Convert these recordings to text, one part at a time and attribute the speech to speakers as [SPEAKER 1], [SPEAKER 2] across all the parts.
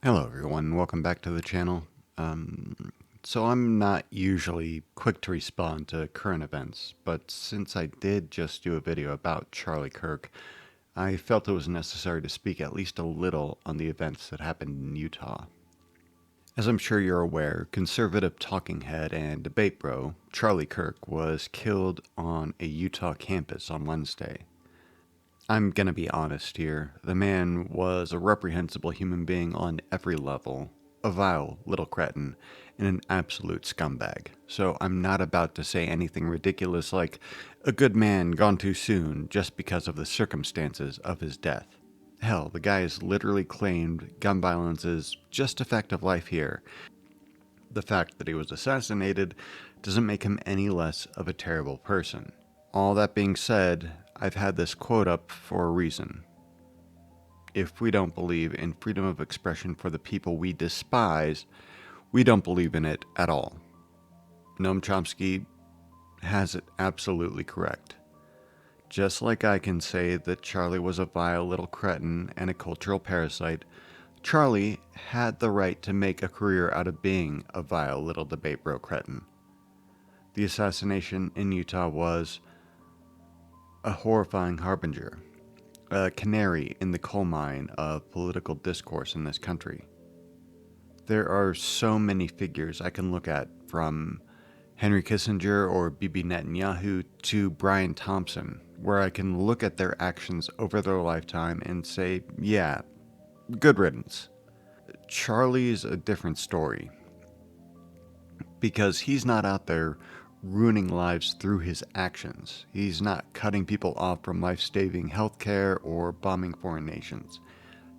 [SPEAKER 1] Hello everyone, welcome back to the channel. So I'm not usually quick to respond to current events, but since I did just do a video about Charlie Kirk, I felt it was necessary to speak at least a little on the events that happened in Utah. As I'm sure you're aware, conservative talking head and debate bro Charlie Kirk was killed on a Utah campus on Wednesday. I'm gonna be honest here. The man was a reprehensible human being on every level, a vile little cretin, and an absolute scumbag. So I'm not about to say anything ridiculous like a good man gone too soon just because of the circumstances of his death. Hell, the guy has literally claimed gun violence is just a fact of life here. The fact that he was assassinated doesn't make him any less of a terrible person. All that being said, I've had this quote up for a reason. If we don't believe in freedom of expression for the people we despise, we don't believe in it at all. Noam Chomsky has it absolutely correct. Just like I can say that Charlie was a vile little cretin and a cultural parasite, Charlie had the right to make a career out of being a vile little debate bro cretin. The assassination in Utah was a horrifying harbinger, a canary in the coal mine of political discourse in this country. There are so many figures I can look at, from Henry Kissinger or Bibi Netanyahu to Brian Thompson, where I can look at their actions over their lifetime and say, yeah, good riddance. Charlie's a different story, because he's not out there ruining lives through his actions. He's not cutting people off from life-saving healthcare or bombing foreign nations.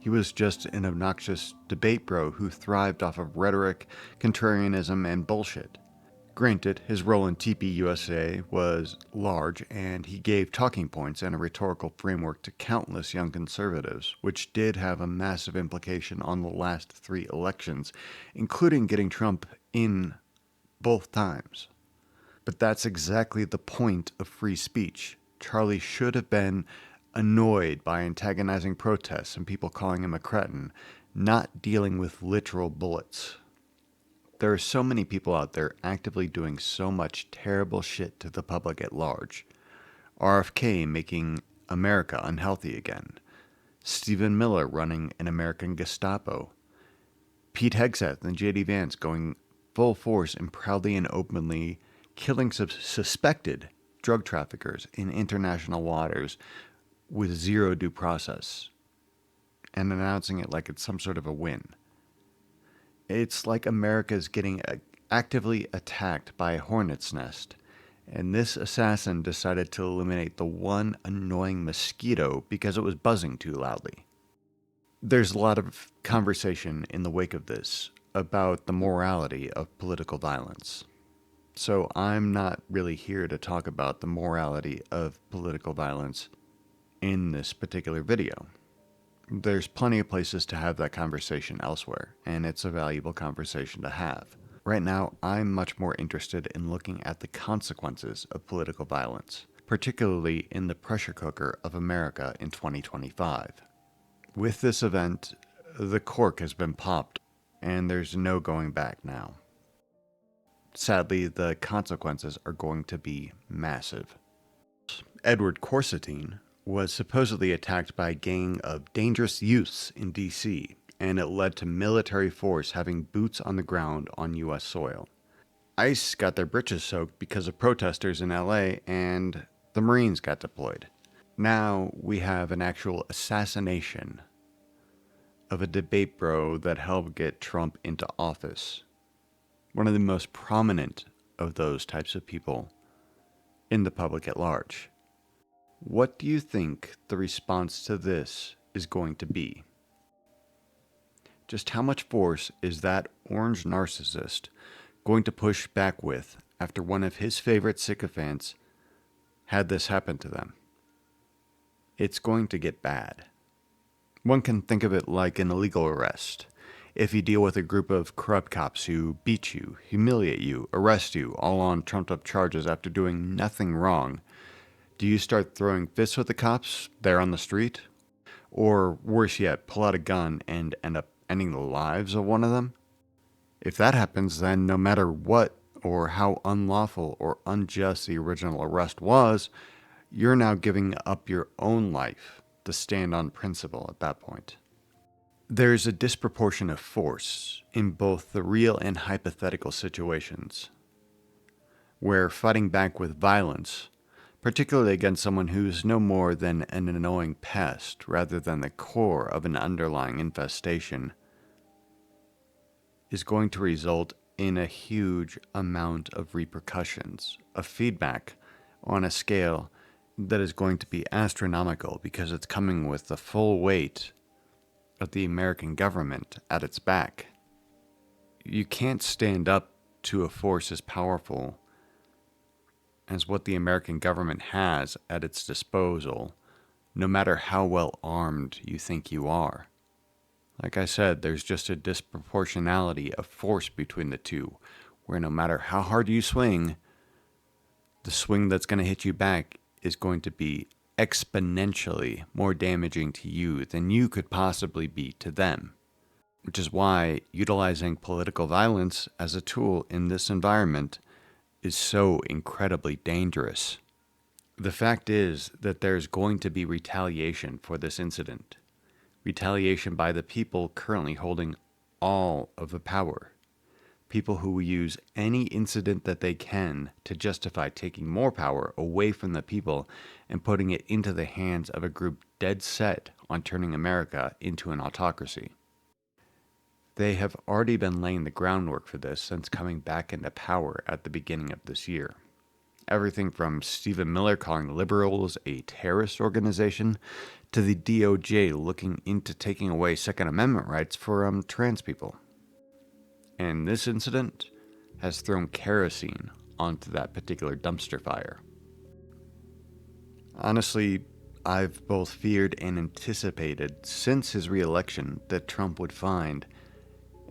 [SPEAKER 1] He was just an obnoxious debate bro who thrived off of rhetoric, contrarianism, and bullshit. Granted, his role in TPUSA was large, and he gave talking points and a rhetorical framework to countless young conservatives, which did have a massive implication on the last 3 elections, including getting Trump in both times. But that's exactly the point of free speech. Charlie should have been annoyed by antagonizing protests and people calling him a cretin, not dealing with literal bullets. There are so many people out there actively doing so much terrible shit to the public at large. RFK making America unhealthy again. Stephen Miller running an American Gestapo. Pete Hegseth and J.D. Vance going full force and proudly and openly killing suspected drug traffickers in international waters with zero due process, and announcing it like it's some sort of a win. It's like America is getting actively attacked by a hornet's nest, and this assassin decided to eliminate the one annoying mosquito because it was buzzing too loudly. There's a lot of conversation in the wake of this about the morality of political violence. So I'm not really here to talk about the morality of political violence in this particular video. There's plenty of places to have that conversation elsewhere, and it's a valuable conversation to have. Right now, I'm much more interested in looking at the consequences of political violence, particularly in the pressure cooker of America in 2025. With this event, the cork has been popped, and there's no going back now. Sadly, the consequences are going to be massive. Edward Corsetine was supposedly attacked by a gang of dangerous youths in DC, and it led to military force having boots on the ground on US soil. ICE got their britches soaked because of protesters in LA, and the Marines got deployed. Now we have an actual assassination of a debate bro that helped get Trump into office. One of the most prominent of those types of people in the public at large. What do you think the response to this is going to be? Just how much force is that orange narcissist going to push back with after one of his favorite sycophants had this happen to them? It's going to get bad. One can think of it like an illegal arrest. If you deal with a group of corrupt cops who beat you, humiliate you, arrest you, all on trumped-up charges after doing nothing wrong, do you start throwing fists with the cops there on the street? Or worse yet, pull out a gun and end ending the lives of one of them? If that happens, then no matter what or how unlawful or unjust the original arrest was, you're now giving up your own life to stand on principle at that point. There's a disproportion of force in both the real and hypothetical situations, where fighting back with violence, particularly against someone who's no more than an annoying pest rather than the core of an underlying infestation, is going to result in a huge amount of repercussions, of feedback on a scale that is going to be astronomical because it's coming with the full weight of the American government at its back. You can't stand up to a force as powerful as what the American government has at its disposal, no matter how well armed you think you are. Like I said, there's just a disproportionality of force between the two, where no matter how hard you swing, the swing that's going to hit you back is going to be exponentially more damaging to you than you could possibly be to them. Which is why utilizing political violence as a tool in this environment is so incredibly dangerous. The fact is that there's going to be retaliation for this incident. Retaliation by the people currently holding all of the power. People who will use any incident that they can to justify taking more power away from the people and putting it into the hands of a group dead set on turning America into an autocracy. They have already been laying the groundwork for this since coming back into power at the beginning of this year. Everything from Stephen Miller calling the liberals a terrorist organization to the DOJ looking into taking away Second Amendment rights for trans people. And this incident has thrown kerosene onto that particular dumpster fire. Honestly, I've both feared and anticipated since his re-election that Trump would find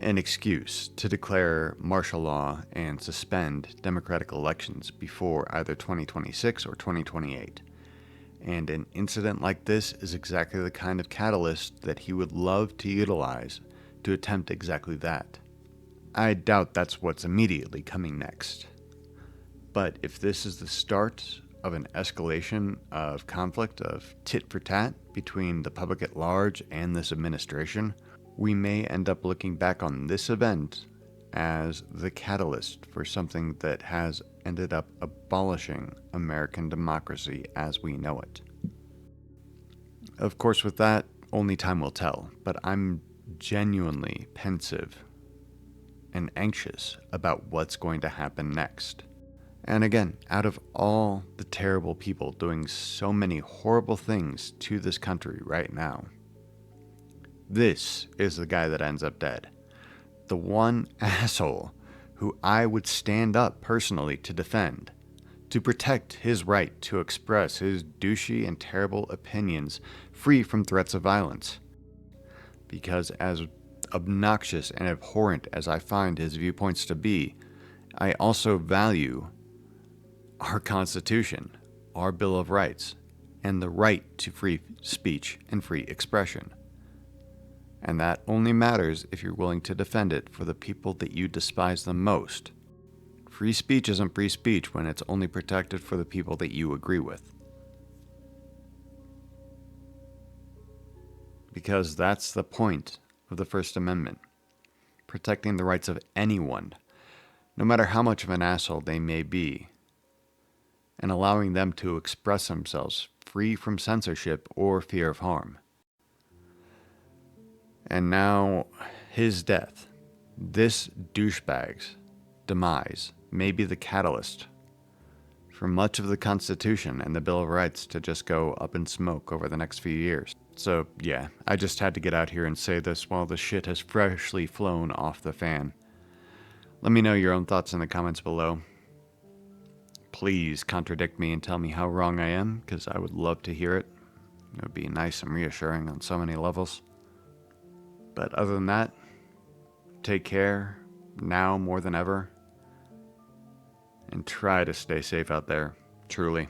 [SPEAKER 1] an excuse to declare martial law and suspend democratic elections before either 2026 or 2028. And an incident like this is exactly the kind of catalyst that he would love to utilize to attempt exactly that. I doubt that's what's immediately coming next. But if this is the start of an escalation of conflict, of tit for tat between the public at large and this administration, we may end up looking back on this event as the catalyst for something that has ended up abolishing American democracy as we know it. Of course, with that, only time will tell, but I'm genuinely pensive and anxious about what's going to happen next. And again, out of all the terrible people doing so many horrible things to this country right now, this is the guy that ends up dead. The one asshole who I would stand up personally to defend, to protect his right to express his douchey and terrible opinions free from threats of violence. Because as obnoxious and abhorrent as I find his viewpoints to be, I also value our Constitution, our Bill of Rights, and the right to free speech and free expression. And that only matters if you're willing to defend it for the people that you despise the most. Free speech isn't free speech when it's only protected for the people that you agree with. Because that's the point of the First Amendment. Protecting the rights of anyone, no matter how much of an asshole they may be, and allowing them to express themselves free from censorship or fear of harm. And now, his death, this douchebag's demise, may be the catalyst for much of the Constitution and the Bill of Rights to just go up in smoke over the next few years. So yeah, I just had to get out here and say this while the shit has freshly flown off the fan. Let me know your own thoughts in the comments below. Please contradict me and tell me how wrong I am, because I would love to hear it. It would be nice and reassuring on so many levels. But other than that, take care, now more than ever, and try to stay safe out there, truly.